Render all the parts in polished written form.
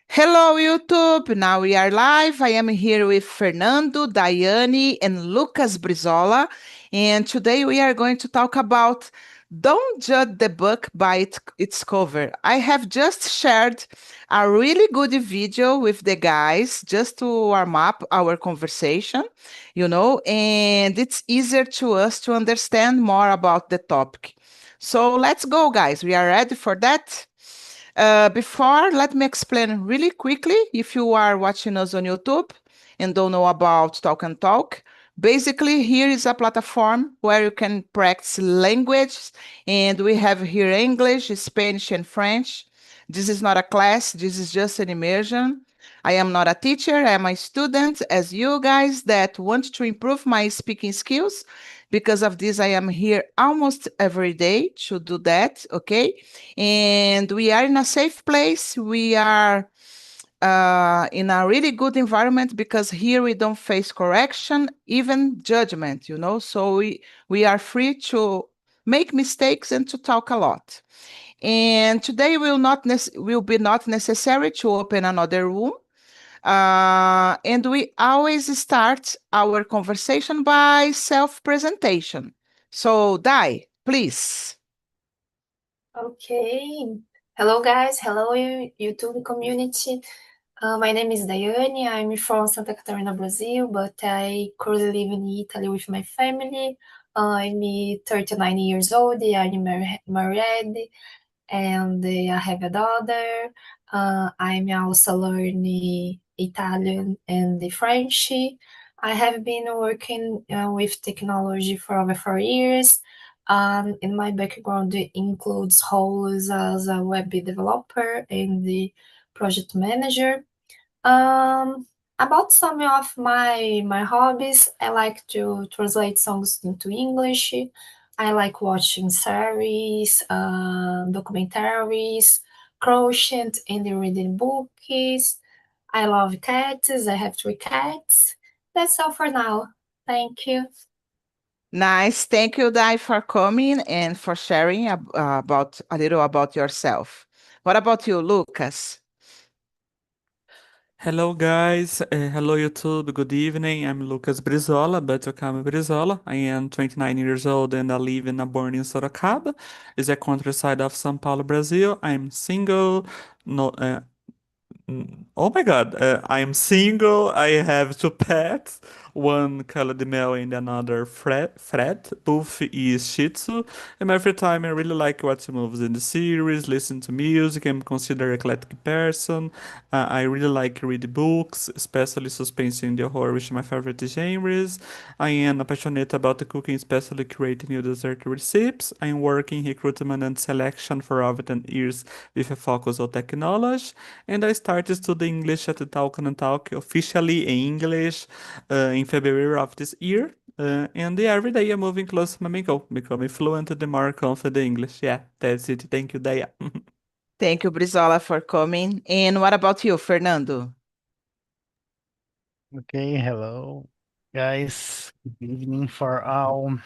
Hello, YouTube. Now we are live. I am here with Fernando, Daiane, and Lucas Brizola. And today we are going to talk about don't judge the book by its cover. I have just shared a really good video with the guys just to warm up our conversation, and it's easier to us to understand more about the topic. So let's go, guys. We are ready for that? Before, let me explain really quickly if you are watching us on YouTube and don't know about Talk and Talk. Basically, here is a platform where you can practice language, and we have here English, Spanish, and French. This is not a class, this is just an immersion. I am not a teacher, I am a student, as you guys that want to improve my speaking skills. Because of this, I am here almost every day to do that, okay? And we are in a safe place. We are in a really good environment because here we don't face correction, even judgment, So we are free to make mistakes and to talk a lot. And today will be not necessary to open another room. And we always start our conversation by self-presentation. So, Dai, please. Okay. Hello, guys. Hello, YouTube community. My name is Daiane. I'm from Santa Catarina, Brazil, but I currently live in Italy with my family. I'm 39 years old. I'm married, and I have a daughter. I'm also learning Italian and the French. I have been working with technology for over 4 years. And my background includes roles as a web developer and the project manager. Um, about some of my hobbies, I like to translate songs into English. I like watching series, documentaries, crochet, and reading books. I love cats. I have 3 cats. That's all for now. Thank you. Nice. Thank you, Dai, for coming and for sharing about a little about yourself. What about you, Lucas? Hello guys, hello YouTube, good evening. I'm Lucas Brizola, but you call me Brizola. I am 29 years old and I live and born in Sorocaba. It's a countryside of São Paulo, Brazil. I'm single, no, oh my God, I am single. I have 2 pets, one colored male and another Fred. Both is Shih Tzu. In my free time, I really like watching movies in the series, listen to music. I'm considered an eclectic person. I really like reading books, especially suspense and horror, which are my favorite genres. I am passionate about the cooking, especially creating new dessert recipes. I'm working recruitment and selection for over 10 years with a focus on technology. And I started studying English at the TALKNTALK officially in English in February of this year. And yeah, every day I'm moving closer to my main goal, becoming fluent and more confident in English. Yeah, that's it. Thank you, Daya. Thank you, Brizola, for coming. And what about you, Fernando? Okay, hello, guys. Good evening for all.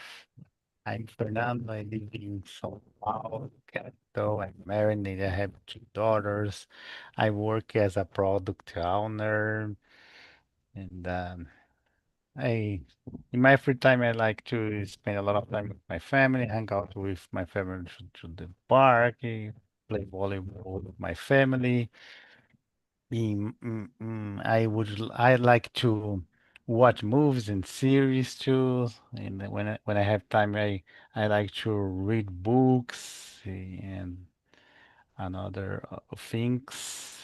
I'm Fernando. I live in São Paulo, capital. I'm married and I have 2 daughters. I work as a product owner, and I, in my free time, I like to spend a lot of time with my family, hang out with my family to the park, play volleyball with my family. I like to watch movies and series too. And then when I have time, I like to read books and other things.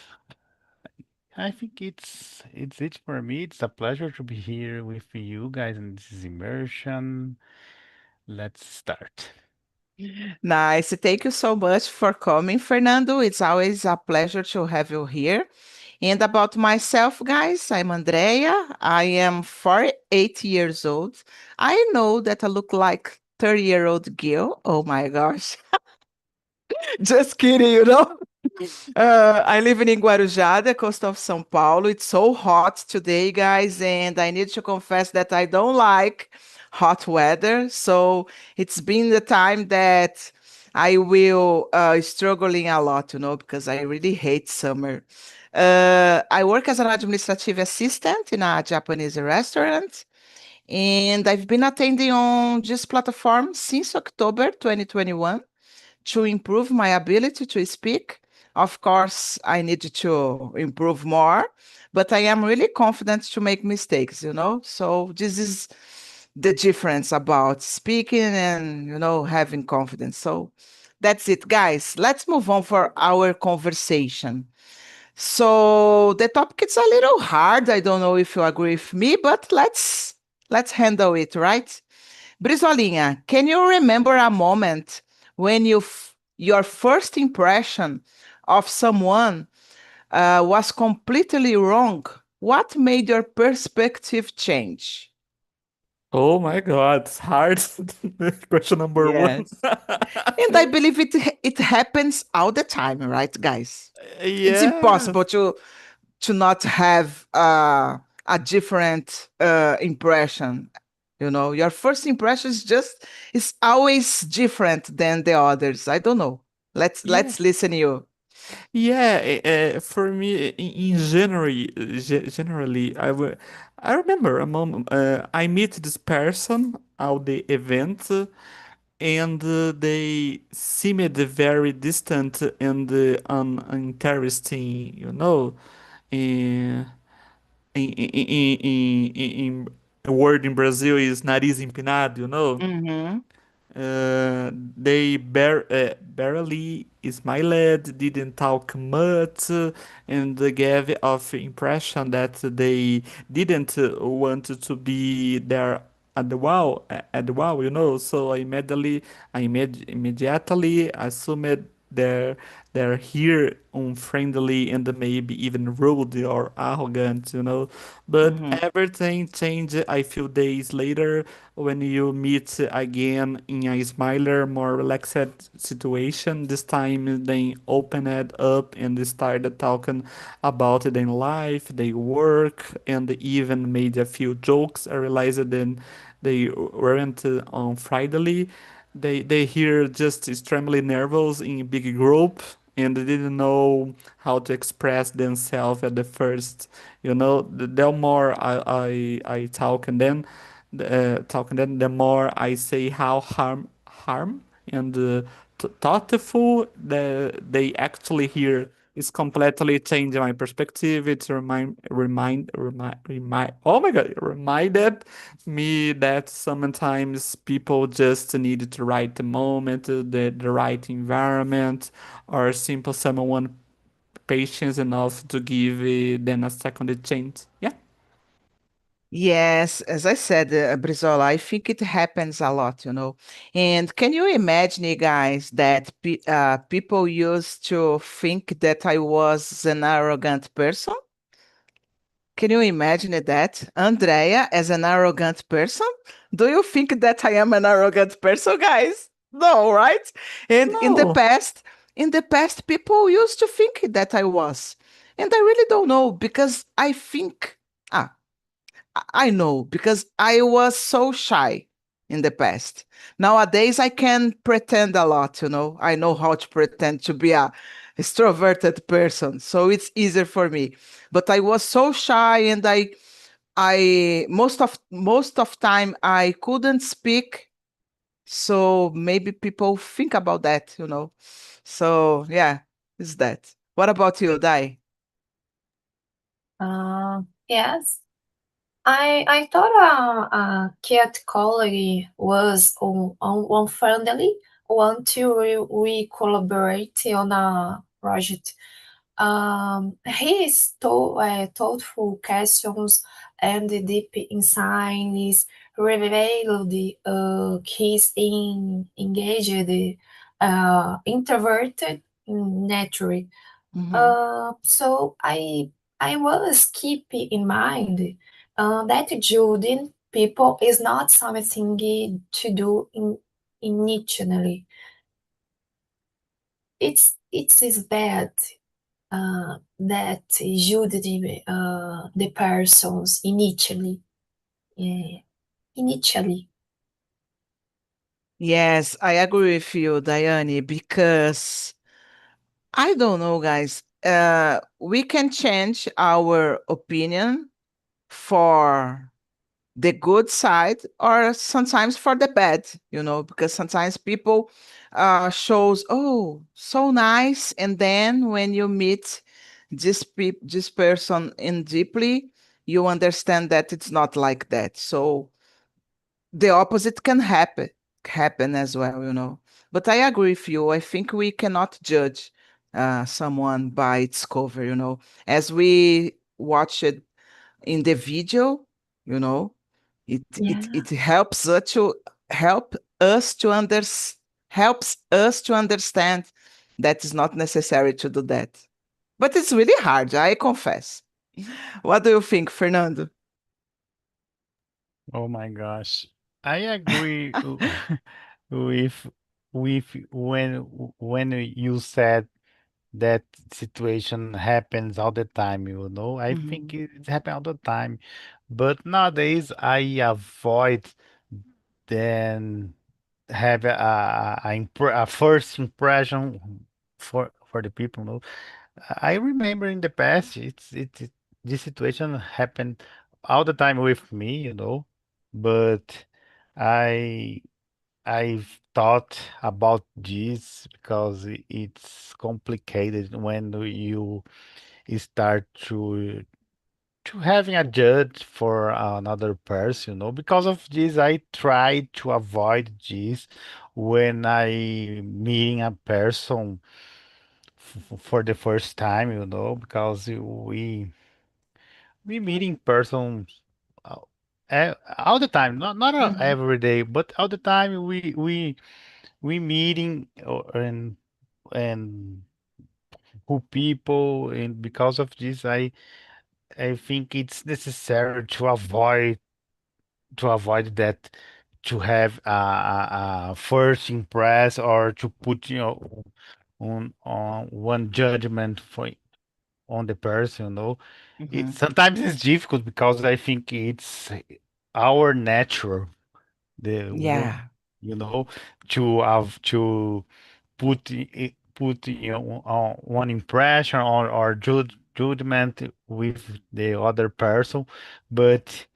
I think it's it for me. It's a pleasure to be here with you guys in this immersion. Let's start. Nice. Thank you so much for coming, Fernando. It's always a pleasure to have you here. And about myself, guys, I'm Andrea. I am 48 years old. I know that I look like 30-year-old girl. Oh my gosh. Just kidding. I live in Guarujá, the coast of São Paulo. It's so hot today, guys, and I need to confess that I don't like hot weather. So it's been the time that I will struggling a lot, because I really hate summer. I work as an administrative assistant in a Japanese restaurant, and I've been attending on this platform since October 2021 to improve my ability to speak. Of course, I need to improve more, but I am really confident to make mistakes, So this is the difference about speaking and, having confidence. So that's it, guys. Let's move on for our conversation. So the topic is a little hard. I don't know if you agree with me, but let's handle it, right? Brizolinha, can you remember a moment when your first impression of someone was completely wrong? What made your perspective change? Oh my God, it's hard. Question number one. Yes. And I believe it happens all the time, right, guys? It's Yes. impossible to not have a different impression. Your first impression is always different than the others. I don't know. Yeah. Let's listen you. Yeah, for me, generally, I remember a moment. I meet this person at the event, and they seemed very distant and uninteresting. In in a word in Brazil is nariz empinado. Mm-hmm. They barely smiled, didn't talk much, and gave off impression that they didn't want to be there at the wow. So I immediately assumed they're here unfriendly and maybe even rude or arrogant. But Mm-hmm. everything changed a few days later when you meet again in a smiler, more relaxed situation. This time they opened it up and they started talking about their life, their work, and even made a few jokes. I realized then they weren't on Friday. They hear just extremely nervous in a big group and they didn't know how to express themselves at the first. The more I talk and then the more I say how harm and thoughtful they actually hear is completely changing my perspective. It's oh my God, it reminded me that sometimes people just need the right moment, the right environment, or simple someone patience enough to give them a second chance. Yeah. Yes, as I said, Brizola, I think it happens a lot. And can you imagine, you guys, that people used to think that I was an arrogant person? Can you imagine that? Andrea as an arrogant person? Do you think that I am an arrogant person, guys? No, right? And No. in the past, people used to think that I was. And I really don't know because I think, ah, I know because I was so shy in the past. Nowadays, I can pretend a lot. I know how to pretend to be a extroverted person, so it's easier for me. But I was so shy, and I most of time I couldn't speak. So maybe people think about that. So yeah, is that. What about you, Dai? Yes. I thought cat quality was unfriendly until we collaborate on a project. His thoughtful questions and deep insights revealed his engaged, introverted nature. Mhm. So I was keep in mind that judging people is not something to do initially. It is bad that judging the persons initially. Yeah, initially. Yes, I agree with you, Diane, because I don't know, guys. We can change our opinion for the good side or sometimes for the bad, because sometimes people shows, oh, so nice, and then when you meet this person in deeply, you understand that it's not like that. So the opposite can happen as well, but I agree with you. I think we cannot judge someone by its cover, as we watch it in the video, you know it it, Yeah. it help us to under, helps us to understand that it's not necessary to do that, but it's really hard, I confess. What do you think, Fernando? Oh my gosh. I agree with when you said that situation happens all the time, you know. I think Mhm, it happens all the time. But nowadays I avoid then have a first impression for the people, you know. I remember in the past, this situation happened all the time with me, you know, but I I've thought about this because it's complicated when you start to having a judge for another person, you know. Because of this, I try to avoid this when I meeting a person for the first time, you know, because we meet in person uh, all the time, not mhm, every day, but all the time we meeting and who people, and because of this, I think it's necessary to avoid that, to have a first impress, or to put, you know, on one judgment for on the person, you know. It mhm. sometimes it's difficult because I think it's our nature, the one, Yeah. you know, to have to put, you know, one impression or judgment with the other person, but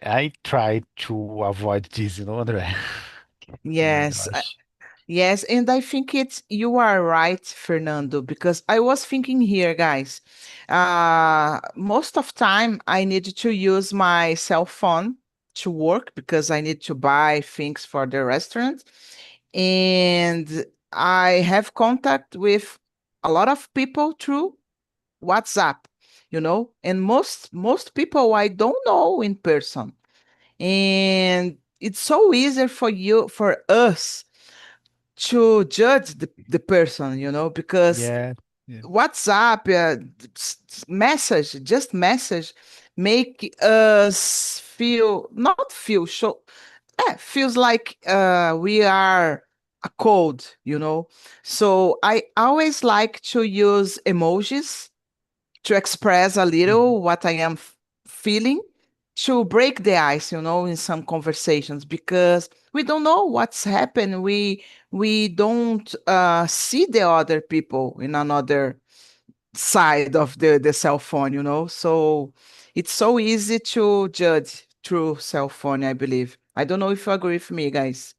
I try to avoid this, you know, Andre. Oh my Yes. gosh. Yes, and I think it's you are right, Fernando, because I was thinking here, guys. Most of time I need to use my cell phone to work because I need to buy things for the restaurant, and I have contact with a lot of people through WhatsApp, and most people I don't know in person, and it's so easy for us to judge the person, because Yeah. Yeah. WhatsApp, just message, make us feel, not feel, feels like we are a code, So I always like to use emojis to express a Mhm. little what I am feeling, to break the ice, in some conversations, because we don't know what's happened. We don't see the other people in another side of the cell phone, So it's so easy to judge through cell phone, I believe. I don't know if you agree with me, guys.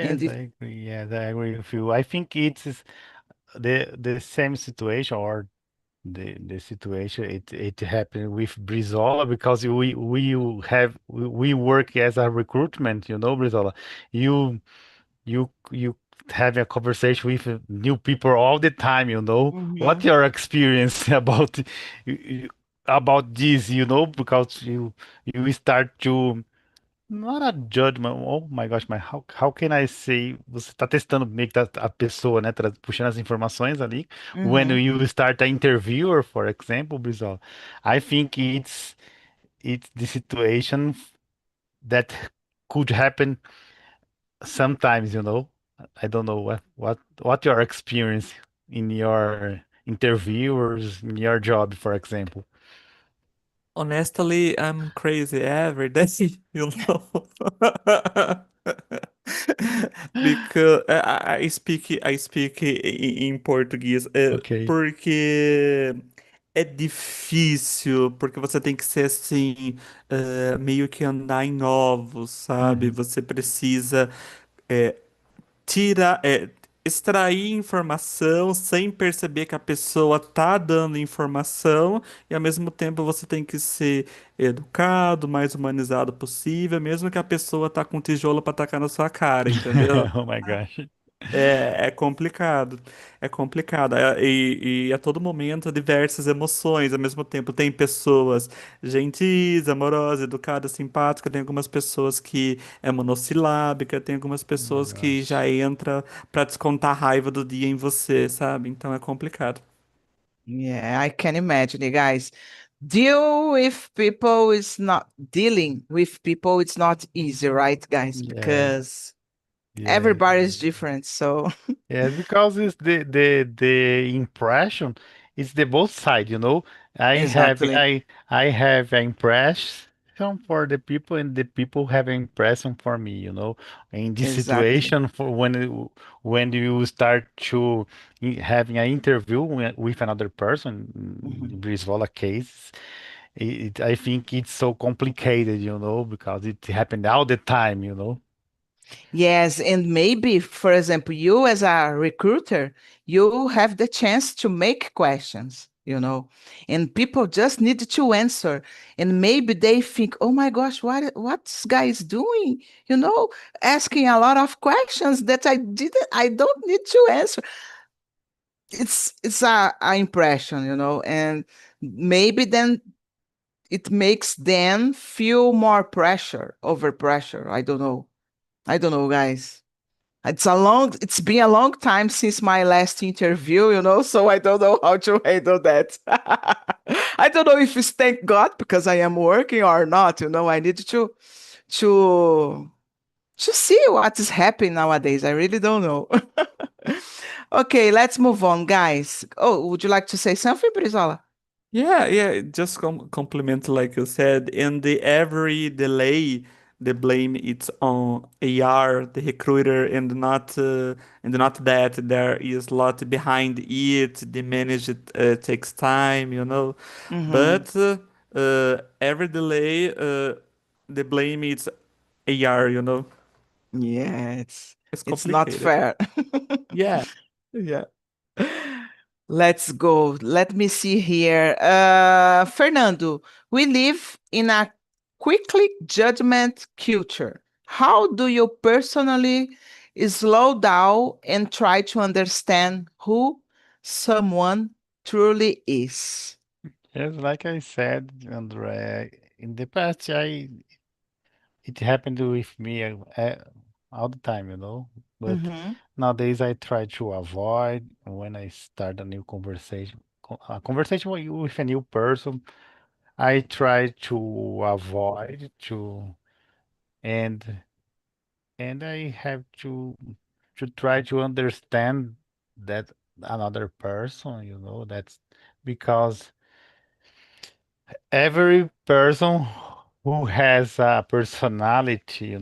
And Yes, if, I agree. Yes, I agree with you. I think it's the same situation, or the situation it happened with Brizola, because we work as a recruitment, you know, Brizola. You have a conversation with new people all the time, you know. What's Mhm. your experience about this, you know, because you start to, not a judgment. Oh my gosh, mas how can I say? Você está testando meio que a pessoa, né? Puxando as informações ali. When Mhm. you start an interviewer, for example, Brizola, I think it's the situation that could happen sometimes, you know. I don't know what your experience in your interviewers, in your job, for example. Honestly, I'm crazy every day, you know. Because I speak em português, Okay. porque é difícil, porque você tem que ser assim, meio que andar em ovos, sabe? Mhm. Você precisa é, tirar, extrair informação sem perceber que a pessoa tá dando informação, e ao mesmo tempo você tem que ser educado, mais humanizado possível, mesmo que a pessoa tá com tijolo para tacar na sua cara, entendeu? Oh my gosh. É complicado, é complicado. E a todo momento diversas emoções. Ao mesmo tempo, tem pessoas gentis, amorosas, educadas, simpáticas. Tem algumas pessoas que é monossilábica. Tem algumas Oh my pessoas que gosh. já entra pra descontar a raiva do dia em você, sabe? Então é complicado. Yeah, I can imagine, guys. Deal with people is not dealing with people, it's not easy, right, guys? Yeah, Because yeah. everybody is different. So Yes, because it's the impression is the both side, you know. I have exactly. I have an impression for the people and the people have an impression for me, you know. In this Exactly. situation, for when you start to having an interview with another person, in Mhm. Brisvola case, I think it's so complicated, you know, because it happened all the time, you know. Yes, and maybe, for example, you as a recruiter, you have the chance to make questions, and people just need to answer. And maybe they think, oh my gosh, what this guy is doing? Asking a lot of questions that I don't need to answer. It's a impression, and maybe then it makes them feel more pressure, over pressure. I don't know. I don't know, guys. It's been a long time since my last interview, so I don't know how to handle that. I don't know if it's thank God because I am working or not, I need to to see what is happening nowadays. I really don't know. Okay, let's move on, guys. Oh, would you like to say something, Brizola? Yeah, yeah, just compliment like you said. In the every delay, the blame it's on AR, the recruiter, and not that there is a lot behind it. The manage it takes time, Mm-hmm. But every delay, the blame it's AR, Yeah, It's it's not complicated. fair. Yeah. Yeah. Let's go. Let me see here. Fernando, we live in a quickly judgment culture. How do you personally slow down and try to understand who someone truly is? Yes, like I said, Andre, in the past, it happened with me all the time, you know. But Mm-hmm. nowadays, I try to avoid when I start a new conversation, a conversation with a new person. I try to avoid to and and I have to try to understand that another person, you know. That's because every person who has a personality,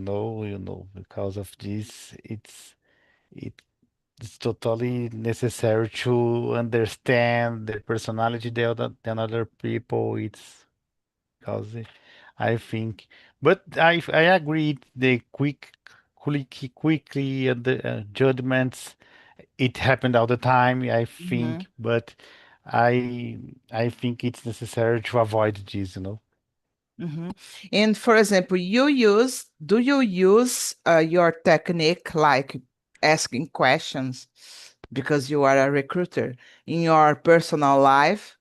because of this, it's totally necessary to understand the personality the other people. It's because I think, but I agree the quickly and the judgments. It happened all the time, I Mm-hmm. think, but I I think it's necessary to avoid this, you know. Mm-hmm. And for example, do you use your technique like asking questions because you are a recruiter in your personal life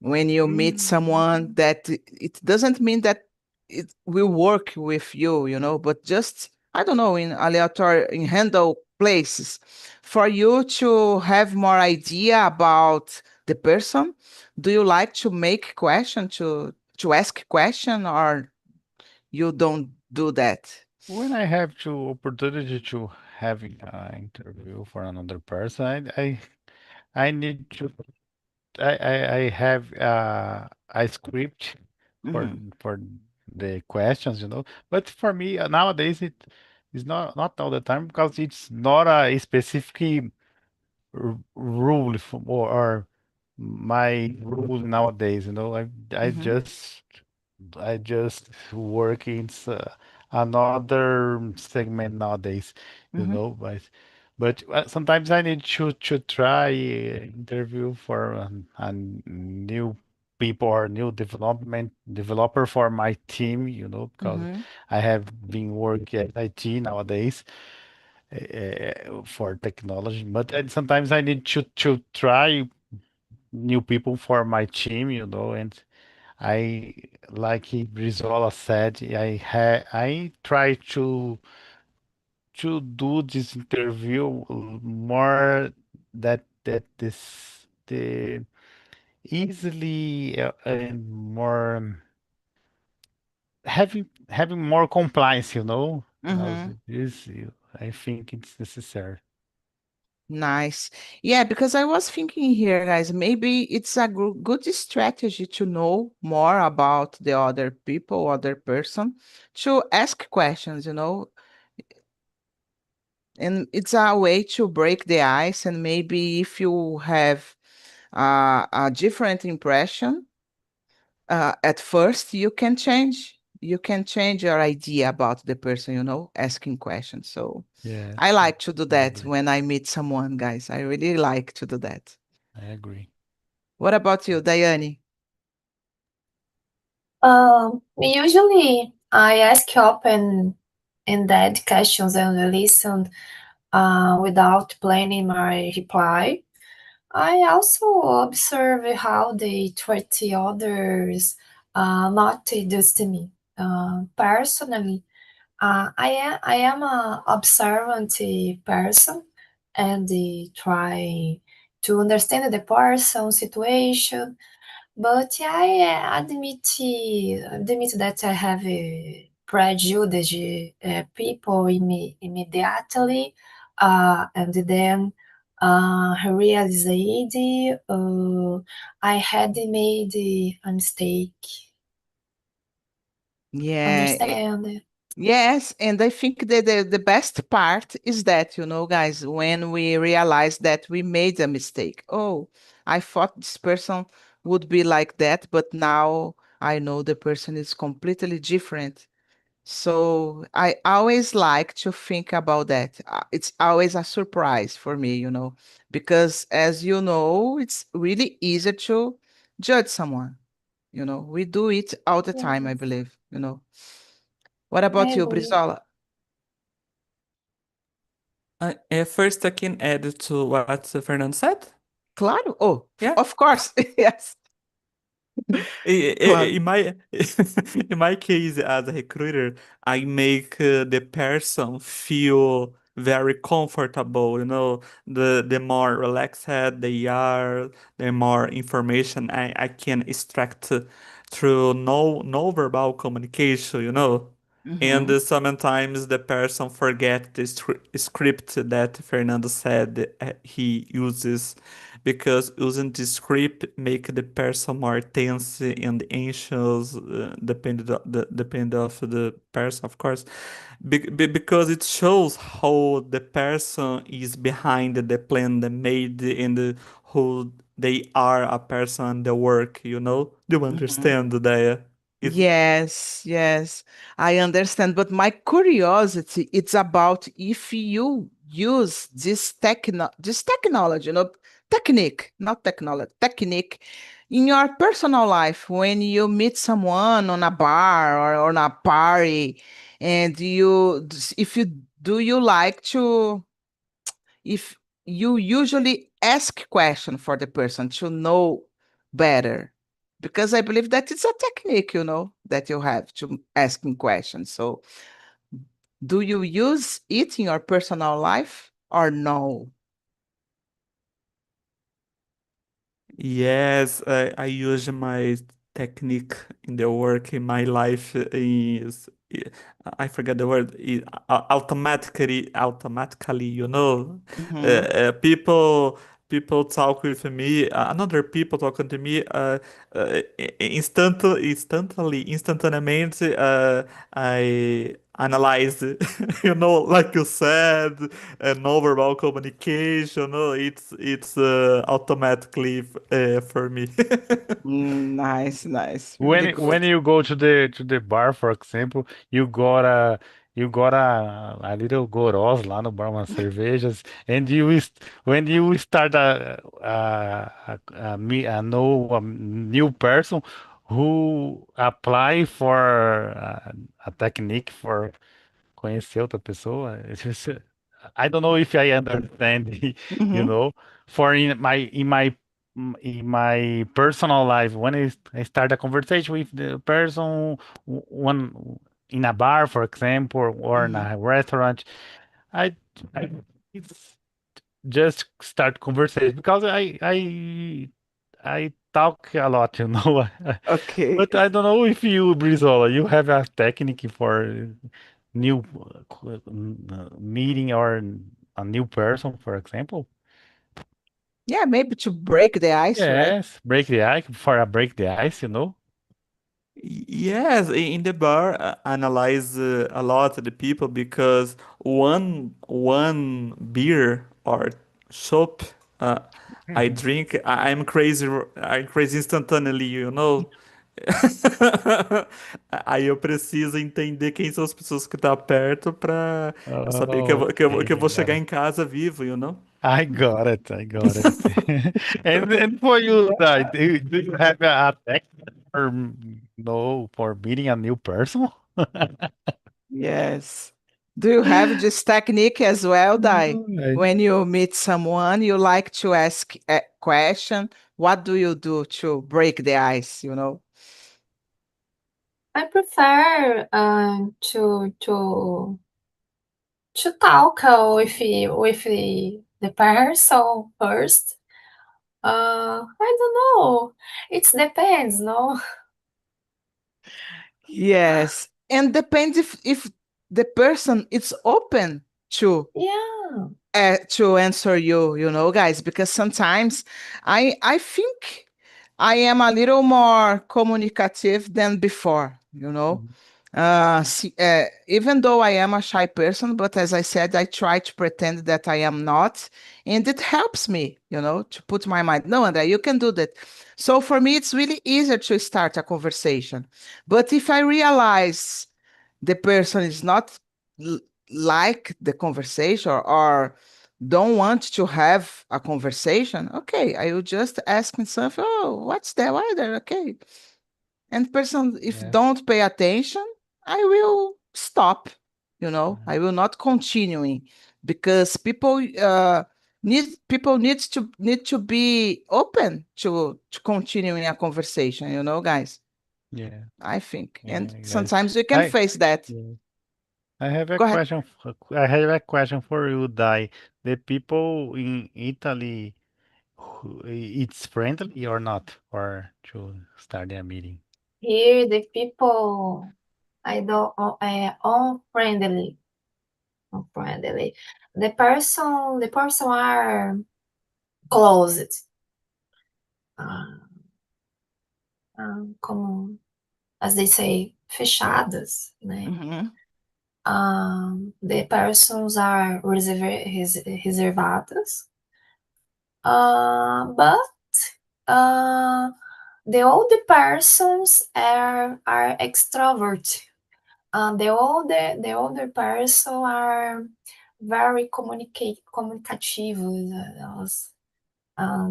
when you meet Mm. someone that it doesn't mean that it will work with you, but just, I don't know, in aleatory, in handle places for you to have more idea about the person. Do you like to make question to ask question, or you don't do that? When I have to opportunity to having an interview for another person, I need to I have a script for Mhm. for the questions, you know. But for me nowadays, It's not all the time because it's not a specific rule or my rule nowadays. I Mm-hmm. just work in another segment nowadays. Mm-hmm. But sometimes I need to try interview for a new people or new developer for my team. Because Mm-hmm. I have been working at IT nowadays for technology, but sometimes I need to try new people for my team, and I like Brizola said, I try to do this interview more that the easily and more having more compliance, because Mm-hmm. I think it's necessary. Nice. Yeah, because I was thinking here, guys, maybe it's a good strategy to know more about the other people, other person, to ask questions, and it's a way to break the ice. And maybe if you have a different impression at first, you can change your idea about the person, asking questions. So I Yes, like to do I that agree. when I meet someone, guys. I really like to do that. I agree. What about you, Daiane? Usually I ask open-ended questions and listen without planning my reply. I also observe how they treat the others, not just me. Personally, I am a observant person and try to understand the person situation. But I admit that I have prejudiced people immediately, and then realized I had made a mistake. Yeah, Understand? yes, and I think that the best part is that, guys, when we realize that we made a mistake. Oh, I thought this person would be like that, but now I know the person is completely different. So I always like to think about that. It's always a surprise for me, because as you know, it's really easy to judge someone. We do it all the time, I Yes, believe. What I about you, agree. Brizola? First, I can add to what Fernando said. Claro. Oh, Yeah. of course. Yes. Claro. In my in my case as a recruiter, I make the person feel very comfortable. The more relaxed they are, the more information I can extract through no verbal communication. And Mm-hmm. sometimes the person forget the script that Fernando said he uses because using the script make the person more tense and anxious, depend of the person, of course, because it shows how the person is behind the plan they made and who they are a person, the work. Do you Mm-hmm. understand that? It Yes, yes, I understand. But my curiosity, it's about if you use this technology, technique, not technology, technique in your personal life when you meet someone on a bar or on a party, and if you do you like to if you usually ask question for the person to know better, because I believe that it's a technique, that you have to asking questions. So do you use it in your personal life or no? Yes, I use my technique in the work in my life is I forget the word automatically, Mm-hmm. people talk with me, another people talking to me, instantaneamente, analyze it. Like you said, non-verbal communication. No, it's automatically for me. Nice, nice, really When good. you go to the bar, for example, you got a little gorós lá no bar, umas cervejas, and when you start a new person who apply for a technique for conhecer outra pessoa. I don't know if I understand, you Mhm. know, for in my personal life, when I start a conversation with the person, one in a bar, for example, or in Mhm. a restaurant, I, I it's just start conversation because I talk a lot, you know. Okay. But I don't know if you, Brizola, you have a technique for new meeting or a new person, for example. Yeah, maybe to break the ice, right? Yes, break the ice for a break the ice, you know. Yes, in the bar, analyze a lot of the people because one beer or soap I drink, I'm crazy instantaneously, Aí eu preciso entender quem são as pessoas que estão perto pra eu saber que eu Oh, vou, que eu, vou- que eu okay, vou got chegar it. em casa vivo. I got it. I got it. And for you, do you have a technique for no for meeting a new person? Yes. Do you have this technique as well, Dai? Right. When you meet someone, you like to ask a question. What do you do to break the ice, you know? I prefer to talk with the person first. I don't know. It depends, no? Yes. And depends if the person is open Yeah. to answer you, you know, guys, because sometimes I think I am a little more communicative than before, you know. Mhm. Even though I am a shy person, but as I said, I try to pretend that I am not, and it helps me, you know, to put my mind. No, Andrea, you can do that. So for me, it's really easier to start a conversation. But if I realize the person is not l- like the conversation or don't want to have a conversation, okay, I will just ask him something. Oh, what's the weather? Okay, and person, if Yeah. don't pay attention, I will stop. You know, Mhm. I will not continuing because people need to be open to continuing a conversation. You know, guys. Yeah. I think, Yeah. and I got it. sometimes we can I face that. yeah. I have a Go ahead. question. I have a question for you, Dai. The people in Italy, it's friendly or not, or to start a meeting? Here the people I don't unfriendly. The person are closed. Uh, como as they say, fechadas, né? Mhm. The persons are reservadas, but the older persons are extrovert. The older person are very communicative.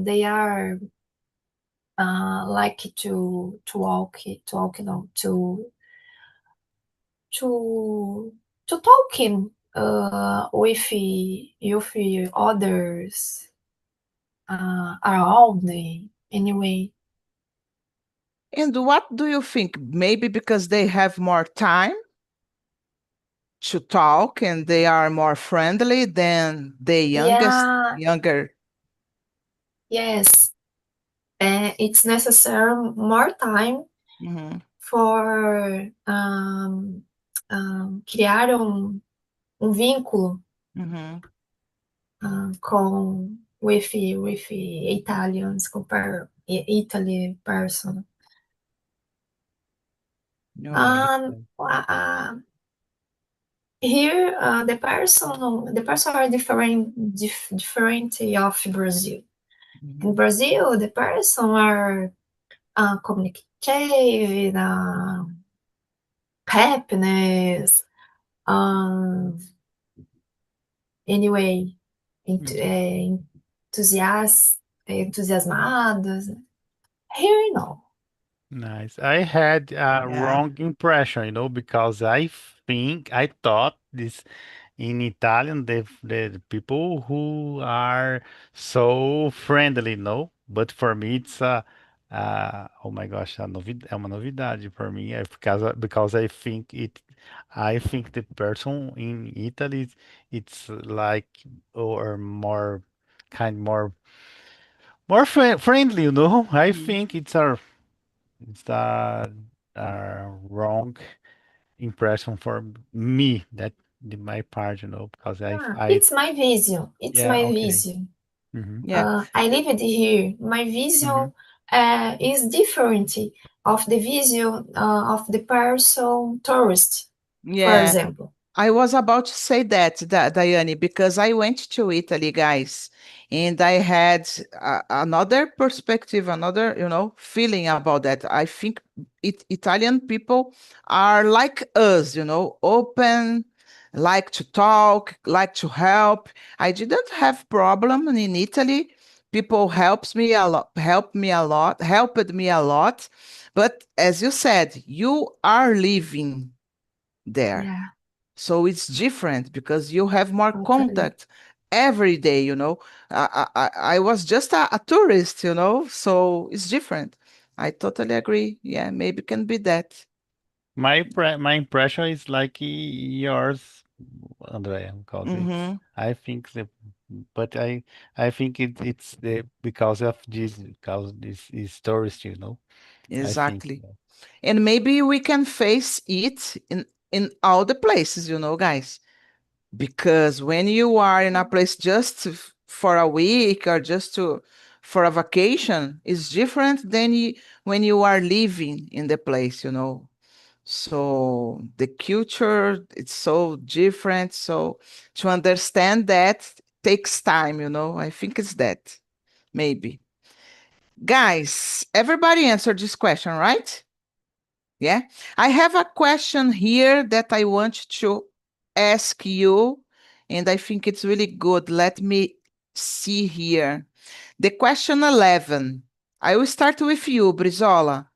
They are like to walk, no, to talking with others around me anyway. And what do you think? Maybe because they have more time to talk and they are more friendly than the Yeah, younger. yes, it's necessary more time Mhm. for criar vínculo Mhm. com with Italians, compare Italy person. You're right. Um, uh, Here, the person are different of Brazil. In Brazil, the person are communicative, happiness, um, anyway, entusiasmados. Here, no. Nice. I had a Yeah. wrong impression, because I thought this in Italian, the people who are so friendly, no? But for me, it's oh my gosh, é uma novidade for me, because I think the person in Italy, it's like, or more friendly, I Mhm. think it's a wrong impression for me, my part, because It's my vision. It's yeah, my okay. vision. Mm-hmm. Yeah. I lived here. My Mm-hmm. vision is different of the vision of the person tourist, for Yeah. example. I was about to say that, Diane, because I went to Italy, guys, and I had another perspective, another, feeling about that. I think Italian people are like us, open, like to talk, like to help. I didn't have problem in Italy. People helped me a lot. But as you said, you are living there. Yeah, So it's different because you have more totally. contact every day, I was just a tourist, so it's different. I totally agree. Yeah, maybe can be that. My impression is like yours, Andrea, because Mm-hmm. I think but I think it's because this tourist, I think. Exactly. And maybe we can face it in all the places, guys. Because when you are in a place just for a week or just for a vacation, is different than when you are living in the place, So the culture, it's so different. So to understand that takes time, I think it's that, maybe. Guys, everybody answered this question, right? Yeah. I have a question here that I want to ask you, and I think it's really good. Let me see here. The question 11. I will start with you, Brizola.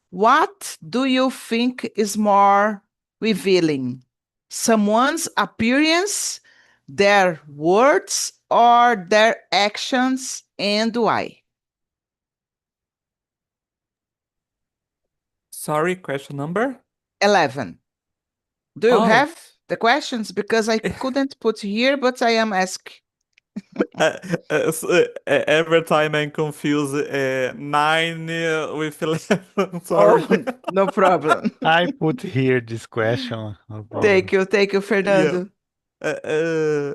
What do you think is more revealing? Someone's appearance, their words, or their actions, and why? Sorry, question number? 11. Do you Oh, have the questions? Because I couldn't put here, but I am asking. every time I'm confused, nine with 11. Sorry. Oh, no problem. I put here this question, no problem. Thank you, Yeah. Fernando. Uh,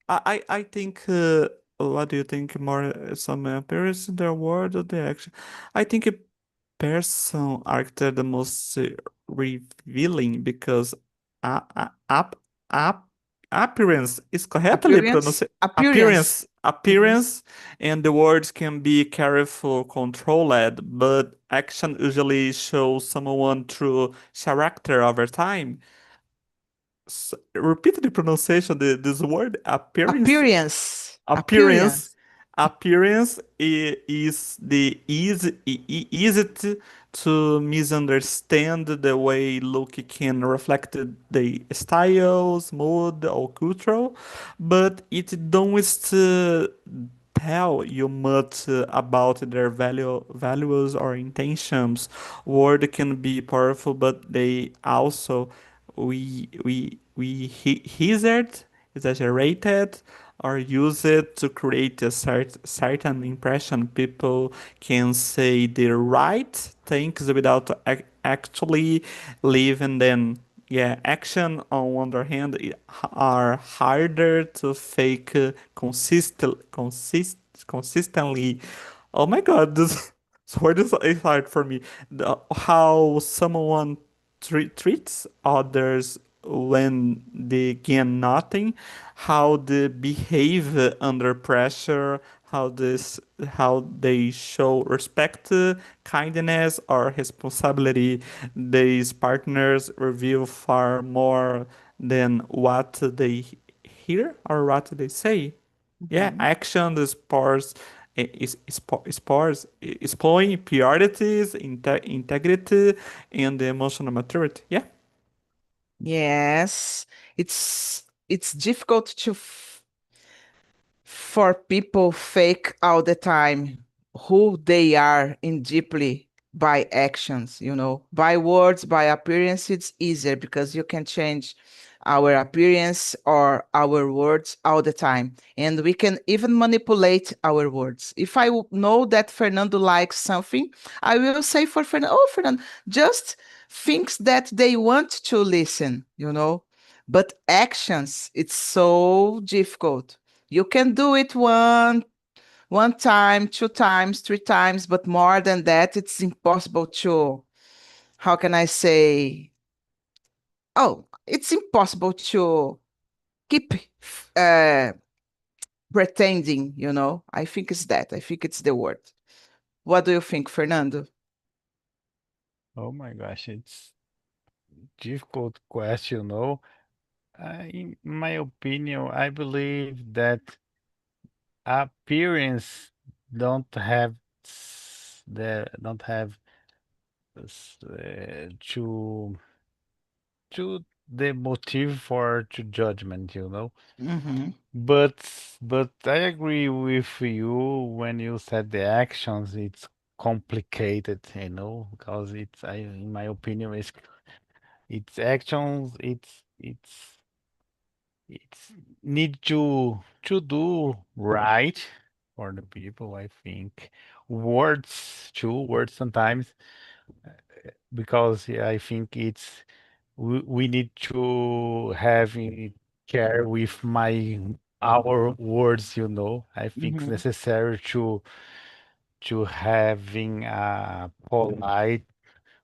uh, I think. What do you think more? Some appearance in their word or the action? I think a person acted the most revealing because uh, uh, up up appearance is correctly Appearance, pronounced. appearance. Mhm. Appearance, and the words can be careful, controlled, but action usually shows someone through character over time. Repeat the pronunciation this word appearance. Appearance, Appearance. appearance. Appearance is the easy to misunderstand the way look can reflect the styles, mood, or cultural, but it don't tell you much about their values or intentions. Word can be powerful, but they also we hazard, exaggerated, or use it to create a certain impression. People can say the right things without actually living them. Yeah, action on one other hand are harder to fake consistently. Oh my God, this word is hard for me. How someone treats others when they gain nothing, how they behave under pressure, how they show respect, kindness, or responsibility. These partners reveal far more than what they hear or what they say. Yeah, Mhm. action, the sports, sports, exploring priorities, integrity, and the emotional maturity. Yeah. Yes, it's difficult for people fake all the time who they are in deeply by actions, by words, by appearance. It's easier because you can change our appearance or our words all the time, and we can even manipulate our words. If I know that Fernando likes something, I will say for Fernando, oh, Fernando, just thinks that they want to listen, but actions, it's so difficult. You can do it one time, two times, three times, but more than that, it's impossible to, how can I say? Oh, it's impossible to keep uh, pretending, I think it's that. I think it's the word. What do you think, Fernando? Oh my gosh, it's difficult question, no? In my opinion, I believe that appearance don't have don't have to the motive for to judgment, you know. Mm-hmm. But I agree with you when you said the actions, it's complicated, you know, because in my opinion, it's actions, it's need to do right for the people, I think. Words too, words sometimes, because yeah, I think we need to have care with our words, you know. I think it's Mm-hmm. necessary to having a polite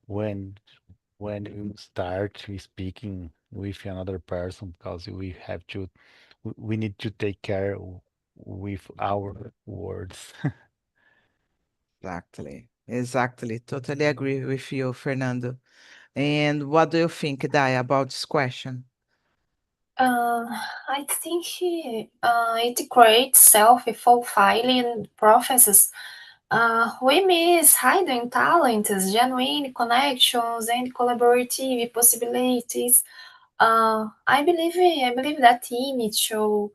when you start speaking with another person, because we need to take care with our words. Exactly. Exactly. Totally agree with you, Fernando. And what do you think, Dai, about this question? Uh, I think it creates self-fulfilling prophecies. We miss hidden talents, genuine connections, and collaborative possibilities. I believe that image or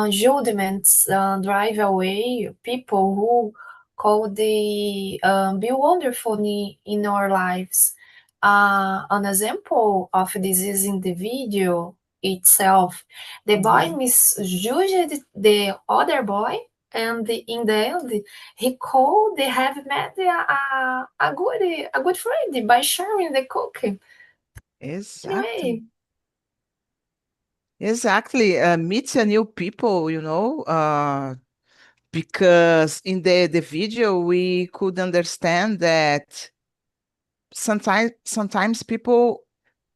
judgments drive away people who could be wonderful in our lives. An example of this is in the video itself. The boy Mhm. misjudged the other boy, and in the end, he could have met a good friend by sharing the cooking. Exactly. Anyway, Exactly. Meet a new people, because in the video we could understand that sometimes people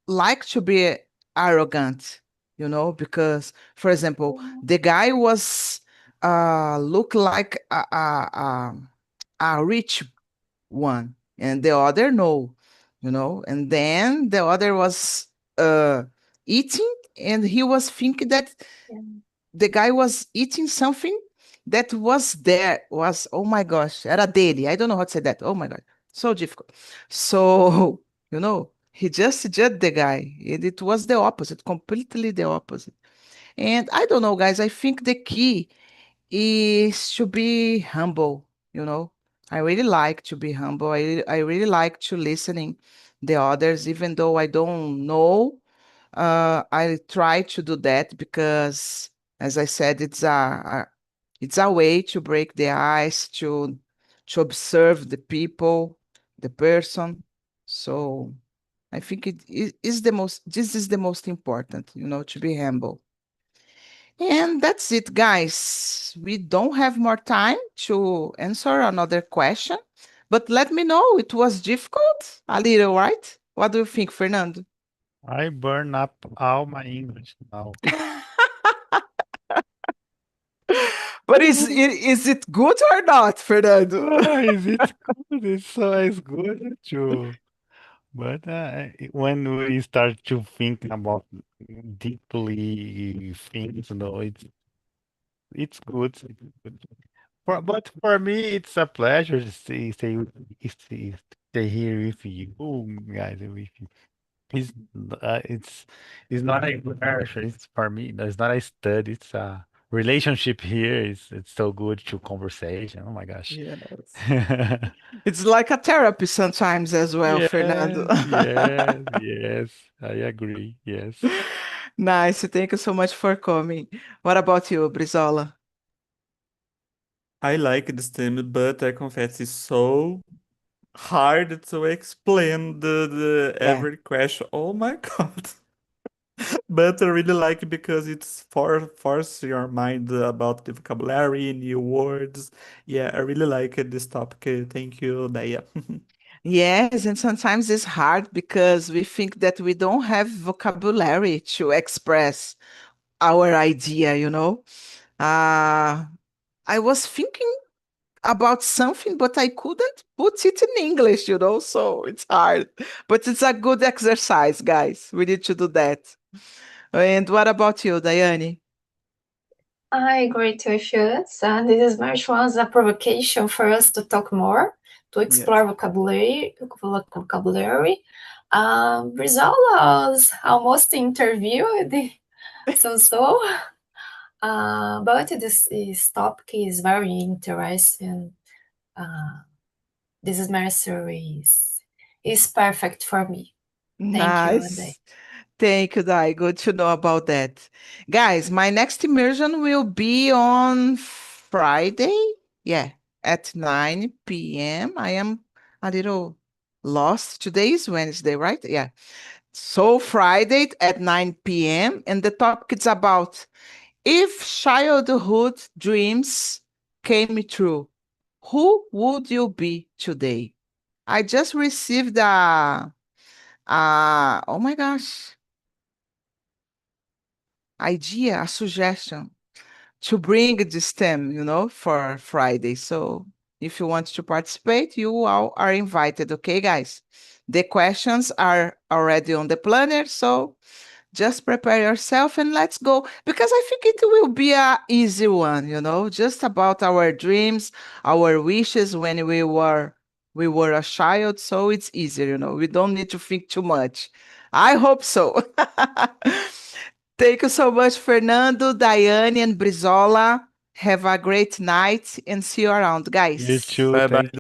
like to be arrogant, because, for example, the guy was look like a rich one, and the other no, and then the other was eating, and he was thinking that the guy was eating something that was, oh my gosh, era dele. I don't know how to say that. Oh my god, so difficult. So he just judged the guy, and it was the opposite, completely the opposite. And I don't know, guys, I think the key is to be humble, you know. I really like to be humble. I really like to listening the others, even though I don't know. I try to do that because, as I said, it's a way to break the ice, to observe the people, the person. So I think it is the most. This is the most important, to be humble. And that's it, guys. We don't have more time to answer another question, but let me know. It was difficult, a little, right? What do you think, Fernando? I burn up all my English now. But is it good or not, Fernando? Is it good? It's good too. But when we start to think about deeply things, it's good. It's good. But for me, it's a pleasure to stay here with you guys. With you. It's it's not a pressure. It's for me. It's not a study. It's a relationship here. It's so good to conversation. Oh my gosh. Yes. It's like a therapy sometimes as well, Fernando. Yes, yes, yes. I agree. Yes. Nice. Thank you so much for coming. What about you, Brizola? I like this theme, but I confess it's so hard to explain the Yeah. every question. Oh my God. But I really like it because it's force your mind about the vocabulary, new words. Yeah, I really like this topic. Thank you, Daya. Yes, and sometimes it's hard because we think that we don't have vocabulary to express our idea, you know? I was thinking about something, but I couldn't put it in English, you know? So it's hard. But it's a good exercise, guys. We need to do that. And what about you, Daiane? I agree with you. So this is much was a provocation for us to talk more, to explore vocabulary. Brizola was almost interviewed, so. But this topic is very interesting. This semester is perfect for me. Thank you, Ade. Nice. Thank you, Dai. Good to know about that. Guys, my next immersion will be on Friday. Yeah, at 9 p.m. I am a little lost. Today is Wednesday, right? Yeah. So Friday at 9 p.m. And the topic is about if childhood dreams came true, who would you be today? I just received oh my gosh, idea, a suggestion to bring this theme, for Friday. So if you want to participate, you all are invited, okay, guys? The questions are already on the planner, so just prepare yourself and let's go because I think it will be a easy one, just about our dreams, our wishes when we were a child, so it's easier, we don't need to think too much. I hope so. Thank you so much, Fernando, Diane, and Brizola. Have a great night and see you around, You guys. too. Bye bye. Thank